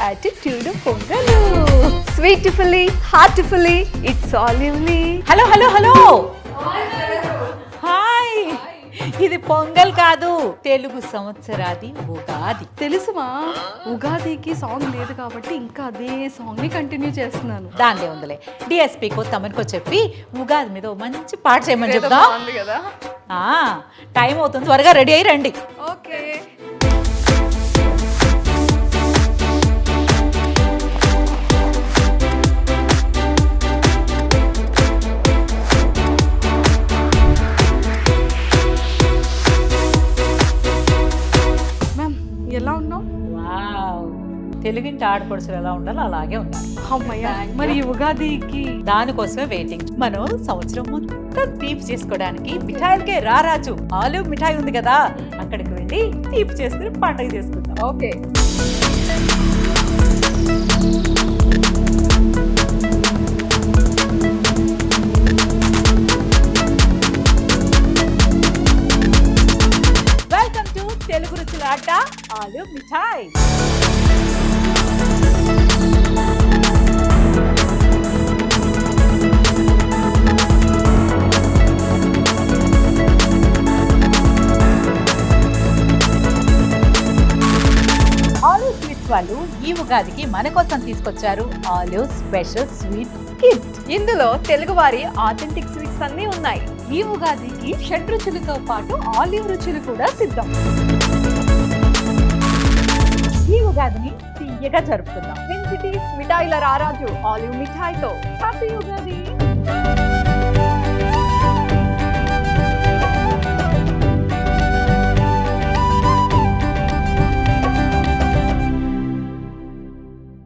Attitude pongal. Sweetfully heartfully it's all you me. Hello hello hello hi, ఇది పొంగల్ కాదు, తెలుగు సంవత్సరాది ఉగాది. తెలుసుమా, ఉగాదికి సాంగ్ లేదు కాబట్టి ఇంకా అదే సాంగ్ ని కంటిన్యూ చేస్తున్నాను. దానిలో ఉందిలే, డిఎస్పీకో తమనుకో చెప్పి ఉగాది మీద ఓ మంచి పాట చేయమని చెప్తా. కదా, టైం అవుతుంది, త్వరగా రెడీ అయ్యి రండి. ఓకే. ఎలా ఉన్నావు? వావ్, తెలుగింటి ఆడపడుచులు ఎలా ఉండాలో అలాగే ఉన్నారు. అమ్మయ్య, మరి ఈ ఉగాదికి దానికోసమే వెయిటింగ్. మనం సంవత్సరం మొత్తం తీపి చేసుకోవడానికి మిఠాయిలకే రారాజు ఆలు మిఠాయి ఉంది కదా, అక్కడికి వెళ్ళి తీపి చేసుకుని పండుగ చేసుకుందాం. ఓకే. వెల్కమ్ టు తెలుగు రుచుల అడ్డ ఆలు మిఠాయి. ఆలు స్వీట్స్ వాళ్ళు ఈ ఉగాదికి మన కోసం తీసుకొచ్చారు ఆలు స్పెషల్ స్వీట్ కిట్. ఇందులో తెలుగువారి ఆథెంటిక్ స్వీట్స్ అన్నీ ఉన్నాయి. ఈ ఉగాదికి షడ్ రుచులతో పాటు ఆలివ్ రుచులు కూడా సిద్ధం. ఈ ఉగాదిని తీయగా జరుపుకుందాం. ట్విన్ సిటీస్ మిఠాయిల రారాజు ఆలివ్ మిఠాయితో. హ్యాపీ ఉగాది.